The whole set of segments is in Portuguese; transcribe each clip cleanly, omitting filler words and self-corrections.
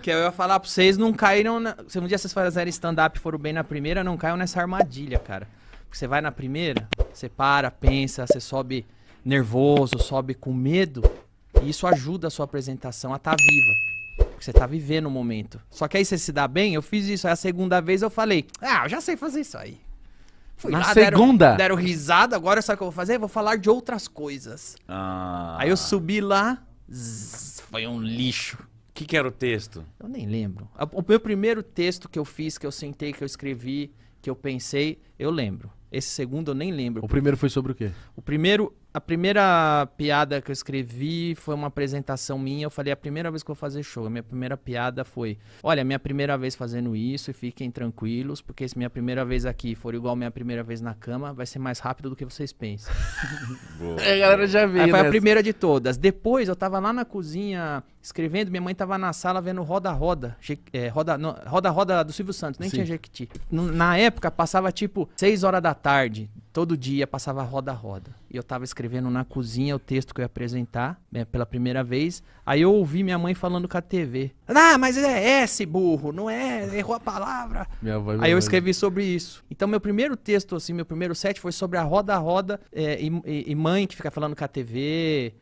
Que eu ia falar pra vocês, não caíram... Se um dia vocês fazerem stand-up e foram bem na primeira, não caiam nessa armadilha, cara. Porque você vai na primeira, você para, pensa, você sobe nervoso, sobe com medo. E isso ajuda a sua apresentação a estar viva. Porque você tá vivendo o momento. Só que aí você se dá bem, eu fiz isso. Aí a segunda vez eu falei, eu já sei fazer isso aí. Fui na lá, segunda? deram risada, agora sabe o que eu vou fazer? Eu vou falar de outras coisas. Aí eu subi lá, foi um lixo. O que era o texto? Eu nem lembro. O meu primeiro texto que eu fiz, que eu sentei, que eu escrevi, que eu pensei, eu lembro. Esse segundo eu nem lembro. O primeiro foi sobre o quê? A primeira piada que eu escrevi foi uma apresentação minha. Eu falei, a primeira vez que eu vou fazer show. A minha primeira piada foi, olha, minha primeira vez fazendo isso e fiquem tranquilos, porque se minha primeira vez aqui for igual minha primeira vez na cama, vai ser mais rápido do que vocês pensam. A galera já veio Aí foi nessa. a primeira de todas. Depois eu tava lá na cozinha escrevendo, minha mãe tava na sala vendo Roda-Roda. Roda-Roda do Silvio Santos, nem Sim. tinha Jequiti. Na época passava tipo 6 horas da tarde, todo dia passava Roda-Roda. E eu tava escrevendo na cozinha o texto que eu ia apresentar, né, pela primeira vez. Aí eu ouvi minha mãe falando com a TV. Mas é S, burro, não é, errou a palavra. Minha avó e minha Aí eu mãe. escrevi sobre isso. Então meu primeiro texto, assim, meu primeiro set foi sobre a Roda-Roda e mãe que fica falando com a TV,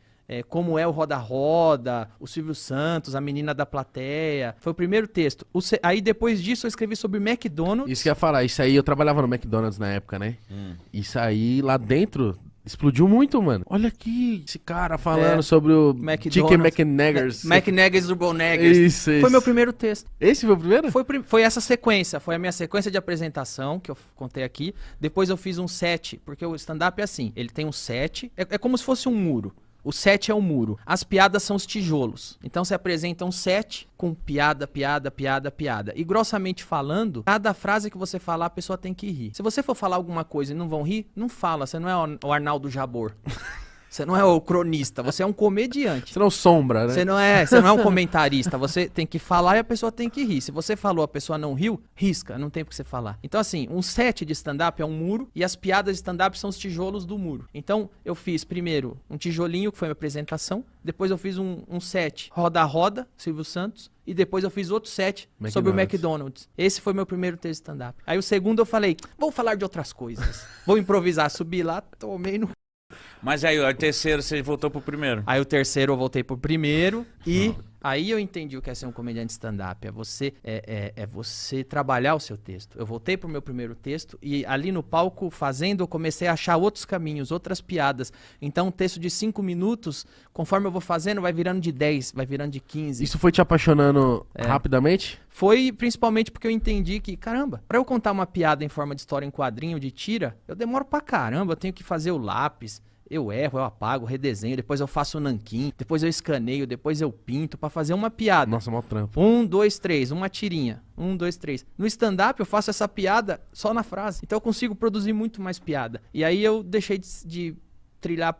como é o Roda-Roda, o Silvio Santos, a menina da plateia. Foi o primeiro texto. Aí depois disso eu escrevi sobre McDonald's. Isso que eu ia falar, isso aí eu trabalhava no McDonald's na época, né? Isso aí lá dentro explodiu muito, mano. Olha aqui, esse cara falando sobre o Chicken McNuggets. McNuggets do Boneggers. Isso. Foi meu primeiro texto. Esse foi o primeiro? Foi essa sequência, foi a minha sequência de apresentação, que eu contei aqui. Depois eu fiz um set, porque o stand-up é assim, ele tem um set, é como se fosse um muro. O set é o muro. As piadas são os tijolos. Então você apresenta um set com piada, piada, piada, piada. E grossamente falando, cada frase que você falar, a pessoa tem que rir. Se você for falar alguma coisa e não vão rir, não fala. Você não é o Arnaldo Jabor. Você não é o cronista, você é um comediante. Você não sombra, né? Você não é um comentarista, você tem que falar e a pessoa tem que rir. Se você falou, a pessoa não riu, risca, não tem por que você falar. Então assim, um set de stand-up é um muro e as piadas de stand-up são os tijolos do muro. Então eu fiz primeiro um tijolinho, que foi a minha apresentação, depois eu fiz um set Roda-Roda, Silvio Santos, e depois eu fiz outro set sobre o McDonald's. Esse foi meu primeiro texto de stand-up. Aí o segundo eu falei, vou falar de outras coisas. Vou improvisar, subi lá, tomei no... Mas aí, o terceiro, você voltou pro primeiro. Aí o terceiro eu voltei pro primeiro e aí eu entendi o que é ser um comediante stand-up. É você trabalhar o seu texto. Eu voltei pro meu primeiro texto e ali no palco, fazendo, eu comecei a achar outros caminhos, outras piadas. Então um texto de 5 minutos, conforme eu vou fazendo, vai virando de 10, vai virando de 15. Isso foi te apaixonando rapidamente? Foi principalmente porque eu entendi que, caramba, pra eu contar uma piada em forma de história em quadrinho, de tira, eu demoro pra caramba, eu tenho que fazer o lápis. Eu erro, eu apago, redesenho, depois eu faço o nanquim, depois eu escaneio, depois eu pinto pra fazer uma piada. Nossa, mó trampo. 1, 2, 3, uma tirinha. 1, 2, 3. No stand-up eu faço essa piada só na frase. Então eu consigo produzir muito mais piada. E aí eu deixei de trilhar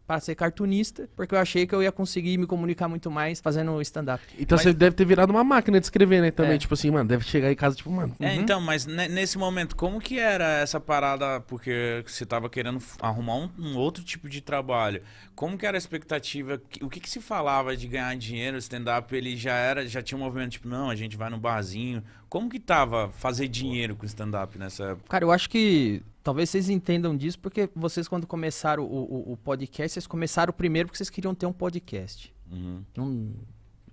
para ser cartunista, porque eu achei que eu ia conseguir me comunicar muito mais fazendo stand-up. Então você deve ter virado uma máquina de escrever, né? Também, tipo assim, mano, deve chegar em casa, tipo, mano. Então, mas nesse momento, como que era essa parada? Porque você tava querendo arrumar um outro tipo de trabalho. Como que era a expectativa? O que se falava de ganhar dinheiro? O stand-up, ele já tinha um movimento, tipo, não, a gente vai no barzinho. Como que tava fazer dinheiro com o stand-up nessa época? Cara, eu acho que talvez vocês entendam disso, porque vocês, quando começaram o podcast, vocês começaram primeiro porque vocês queriam ter um podcast.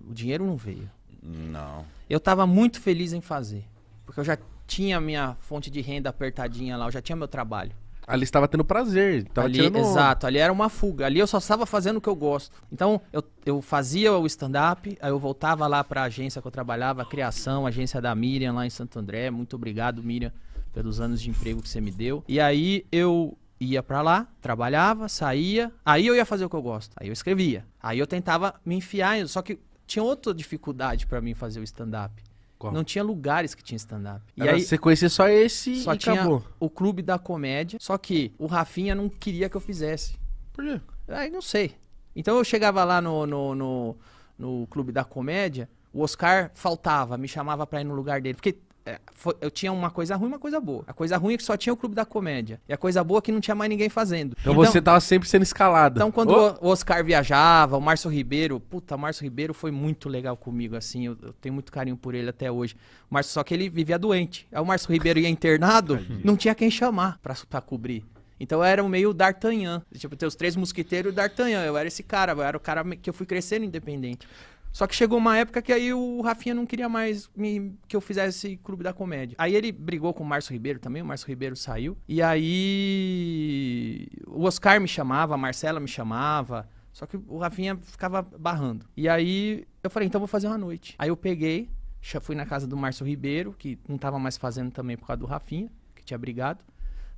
O dinheiro não veio. Não. Eu tava muito feliz em fazer, porque eu já tinha minha fonte de renda apertadinha lá, eu já tinha meu trabalho. Ali estava tendo prazer, tava Ali, tirando... exato, ali era uma fuga, ali eu só estava fazendo o que eu gosto. Então eu fazia o stand-up, aí eu voltava lá pra agência que eu trabalhava, a criação, a agência da Miriam lá em Santo André. Muito obrigado, Miriam, pelos anos de emprego que você me deu. E aí eu ia pra lá, trabalhava, saía, aí eu ia fazer o que eu gosto, aí eu escrevia. Aí eu tentava me enfiar, só que tinha outra dificuldade pra mim fazer o stand-up. Qual? Não tinha lugares que tinha stand-up. E Era aí você conhecia só esse só e tinha acabou. o Clube da Comédia, só que o Rafinha não queria que eu fizesse. Por quê? Aí não sei. Então eu chegava lá no Clube da Comédia, o Oscar faltava, me chamava pra ir no lugar dele. Porque eu tinha uma coisa ruim e uma coisa boa. A coisa ruim é que só tinha o Clube da Comédia. E a coisa boa é que não tinha mais ninguém fazendo. Então você tava sempre sendo escalado. Então quando o Oscar viajava, o Márcio Ribeiro... Puta, o Márcio Ribeiro foi muito legal comigo, assim. Eu tenho muito carinho por ele até hoje. Só que ele vivia doente. Aí o Márcio Ribeiro ia internado, não tinha quem chamar pra cobrir. Então eu era meio D'Artagnan. Tipo, ter os 3 mosquiteiros e o D'Artagnan. Eu era esse cara, eu era o cara que eu fui crescendo independente. Só que chegou uma época que aí o Rafinha não queria mais que eu fizesse esse Clube da Comédia. Aí ele brigou com o Márcio Ribeiro também, o Márcio Ribeiro saiu. E aí o Oscar me chamava, a Marcela me chamava, só que o Rafinha ficava barrando. E aí eu falei, então vou fazer uma noite. Aí eu peguei, fui na casa do Márcio Ribeiro, que não tava mais fazendo também por causa do Rafinha, que tinha brigado.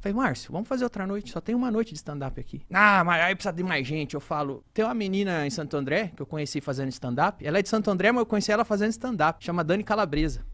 Falei, Márcio, vamos fazer outra noite, só tem uma noite de stand-up aqui. Ah, mas aí precisa de mais gente. Eu falo, tem uma menina em Santo André, que eu conheci fazendo stand-up. Ela é de Santo André, mas eu conheci ela fazendo stand-up. Chama Dani Calabresa.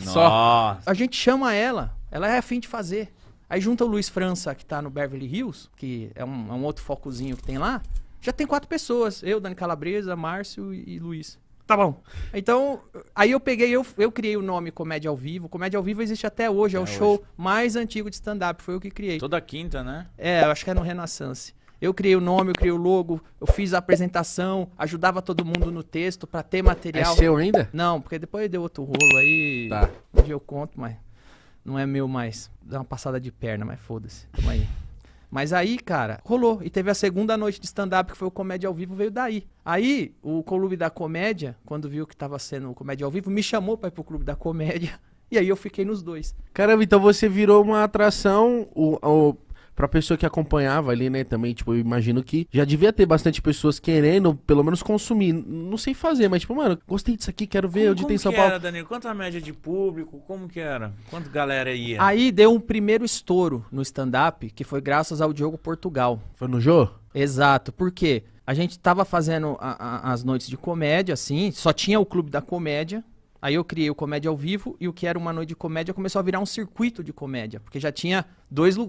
Só. A gente chama ela é afim de fazer. Aí junta o Luiz França, que tá no Beverly Hills, que é um outro focozinho que tem lá. Já tem 4 pessoas, eu, Dani Calabresa, Márcio e Luiz. Tá bom. Então, aí eu peguei, eu criei o nome Comédia ao Vivo. Comédia ao Vivo existe até hoje, é o show mais antigo de stand-up, foi eu que criei. Toda quinta, né? Eu acho que é no Renaissance. Eu criei o nome, eu criei o logo, eu fiz a apresentação, ajudava todo mundo no texto pra ter material. É seu ainda? Não, porque depois deu outro rolo aí, tá. Um dia eu conto, mas não é meu mais. Dá uma passada de perna, mas foda-se. Tamo aí. Mas aí, cara, rolou. E teve a segunda noite de stand-up, que foi o Comédia ao Vivo, veio daí. Aí, o Clube da Comédia, quando viu que tava sendo o Comédia ao Vivo, me chamou pra ir pro Clube da Comédia. E aí eu fiquei nos 2. Caramba, então você virou uma atração pra pessoa que acompanhava ali, né? Também, tipo, eu imagino que já devia ter bastante pessoas querendo, pelo menos, consumir. Não sei fazer, mas, tipo, mano, gostei disso aqui, quero ver, onde tem São Paulo. Como que era, Danilo? Quanto a média de público? Como que era? Quanto galera ia? Aí deu um primeiro estouro no stand-up, que foi graças ao Diogo Portugal. Foi no Jô? Exato, porque a gente tava fazendo as noites de comédia, assim, só tinha o Clube da Comédia. Aí eu criei o Comédia ao Vivo e o que era uma noite de comédia começou a virar um circuito de comédia. Porque já tinha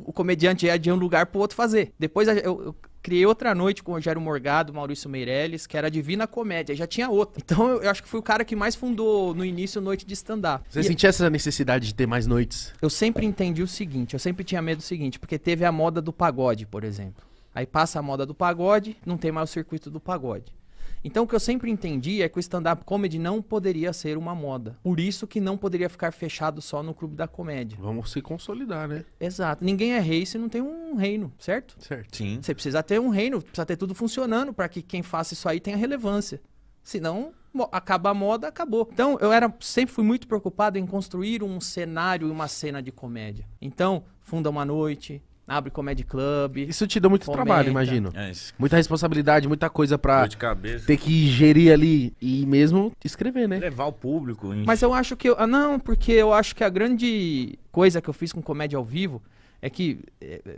o comediante ia de um lugar pro outro fazer. Depois eu criei outra noite com o Rogério Morgado, Maurício Meirelles, que era Divina Comédia. Já tinha outra. Então eu acho que fui o cara que mais fundou no início noite de stand-up. Você sentia essa necessidade de ter mais noites? Eu sempre entendi o seguinte, eu sempre tinha medo do seguinte, porque teve a moda do pagode, por exemplo. Aí passa a moda do pagode, não tem mais o circuito do pagode. Então o que eu sempre entendi é que o stand-up comedy não poderia ser uma moda. Por isso que não poderia ficar fechado só no Clube da Comédia. Vamos se consolidar, né? Exato. Ninguém é rei se não tem um reino, certo? Certo. Sim. Você precisa ter um reino, precisa ter tudo funcionando para que quem faça isso aí tenha relevância. Senão, acaba a moda, acabou. Então, sempre fui muito preocupado em construir um cenário e uma cena de comédia. Então, funda uma noite... Abre Comedy Club. Isso te dá muito trabalho, imagino. Muita responsabilidade, muita coisa pra ter que gerir ali e mesmo escrever, né? Levar o público. Mas eu acho que... não, porque eu acho que a grande coisa que eu fiz com Comédia ao Vivo é que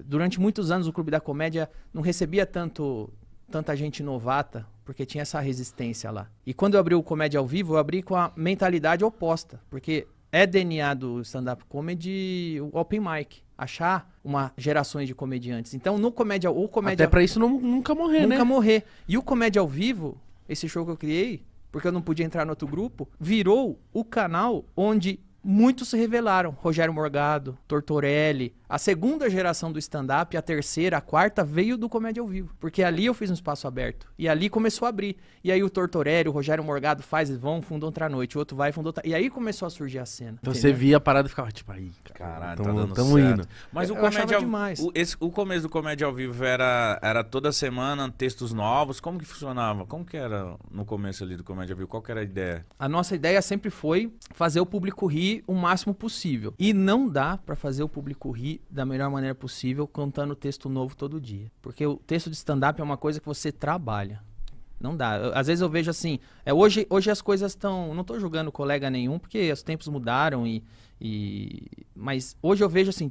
durante muitos anos o Clube da Comédia não recebia tanta gente novata, porque tinha essa resistência lá. E quando eu abri o Comédia ao Vivo, eu abri com a mentalidade oposta, porque é DNA do stand-up comedy o open mic. Achar gerações de comediantes. Então, no Comédia... Até pra isso nunca morrer, né? Nunca morrer. E o Comédia ao Vivo, esse show que eu criei, porque eu não podia entrar no outro grupo, virou o canal onde muitos se revelaram. Rogério Morgado, Tortorelli. A segunda geração do stand-up, a terceira, a quarta, veio do Comédia ao Vivo. Porque ali eu fiz um espaço aberto. E ali começou a abrir. E aí o Tortorelli, o Rogério Morgado fundam outra noite. O outro vai, fundou outra... E aí começou a surgir a cena. Então você via a parada e ficava tipo, aí, caralho, tá dando certo. Indo. Mas eu achava demais. O começo do Comédia ao Vivo era toda semana, textos novos? Como que funcionava? Como que era no começo ali do Comédia ao Vivo? Qual que era a ideia? A nossa ideia sempre foi fazer o público rir o máximo possível. E não dá pra fazer o público rir da melhor maneira possível contando texto novo todo dia. Porque o texto de stand-up é uma coisa que você trabalha. Não dá. Às vezes eu vejo assim... Hoje as coisas estão... Não tô julgando colega nenhum, porque os tempos mudaram mas hoje eu vejo assim...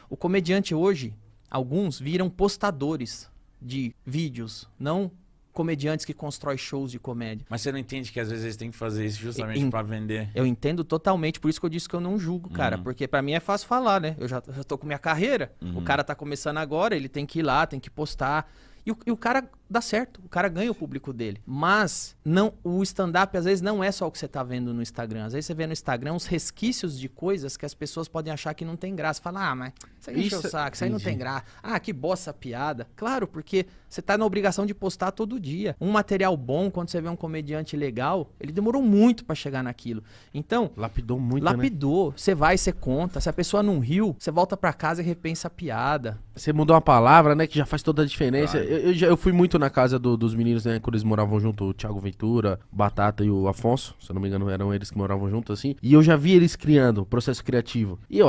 O comediante hoje, alguns viram postadores de vídeos, não comediantes que constroem shows de comédia. Mas você não entende que às vezes eles têm que fazer isso justamente pra vender? Eu entendo totalmente, por isso que eu disse que eu não julgo, cara. Porque pra mim é fácil falar, né? Eu já tô com minha carreira. O cara tá começando agora, ele tem que ir lá, tem que postar. E o cara dá certo, o cara ganha o público dele. Mas não, o stand-up às vezes não é só o que você tá vendo no Instagram. Às vezes você vê no Instagram uns resquícios de coisas que as pessoas podem achar que não tem graça. Fala, mas isso aí encheu o saco, isso aí não tem graça. Ah, que bosta piada. Claro, porque você tá na obrigação de postar todo dia. Um material bom, quando você vê um comediante legal, ele demorou muito pra chegar naquilo. Então... Lapidou muito, Lapidou. Você vai, você conta. Se a pessoa não riu, você volta pra casa e repensa a piada. Você mudou uma palavra, né, que já faz toda a diferença. Eu fui muito na casa dos meninos, né, quando eles moravam junto, o Thiago Ventura, o Batata e o Afonso, se eu não me engano, eram eles que moravam junto, assim. E eu já vi eles criando o processo criativo. E eu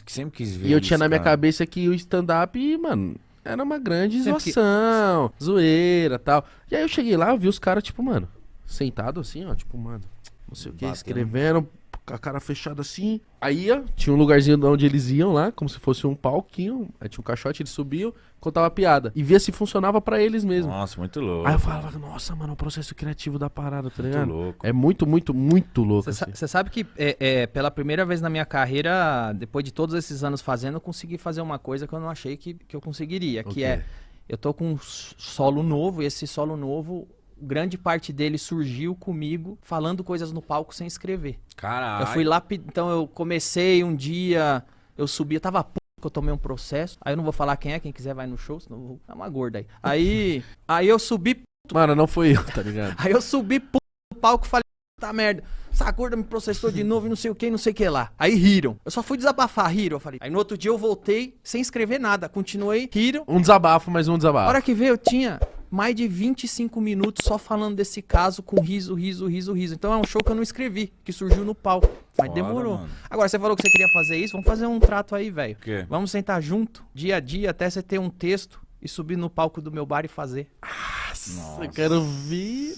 sempre quis ver. E eu tinha na minha cabeça que o stand-up, mano, era uma grande zoação, zoeira e tal. E aí eu cheguei lá, vi os caras, tipo, mano, sentado assim, ó, tipo, mano, não sei o que, escrevendo, com a cara fechada assim. Aí tinha um lugarzinho onde eles iam lá, como se fosse um palquinho. Aí tinha um caixote, eles subiam, contavam a piada. E via se funcionava pra eles mesmo. Nossa, muito louco. Aí eu falava, nossa, mano, é o processo criativo da parada, tá ligado? Muito louco. É muito, muito, muito louco. Você sabe que pela primeira vez na minha carreira, depois de todos esses anos fazendo, eu consegui fazer uma coisa que eu não achei que eu conseguiria. Que é, eu tô com um solo novo, e esse solo novo... grande parte dele surgiu comigo falando coisas no palco sem escrever. Caralho. Eu fui lá, então eu comecei um dia, eu subi, eu tava puto que eu tomei um processo. Aí eu não vou falar quem é, quem quiser vai no show, senão eu vou dar uma gorda aí. Aí eu subi, mano, não foi eu, tá ligado? aí eu subi puto no palco e falei, tá merda, essa gorda me processou de novo e não sei o que, não sei o que lá. Aí riram. Eu só fui desabafar, riram, eu falei. Aí no outro dia eu voltei sem escrever nada, continuei, riram. Um desabafo, mais um A desabafo. hora que veio eu tinha... mais de 25 minutos só falando desse caso com riso, riso, riso, riso. Então é um show que eu não escrevi, que surgiu no palco. Mas Foda, demorou. mano. Agora, você falou que você queria fazer isso, vamos fazer um trato aí, velho. O quê? Vamos sentar junto, dia a dia, até você ter um texto e subir no palco do meu bar e fazer. Nossa, eu quero ver.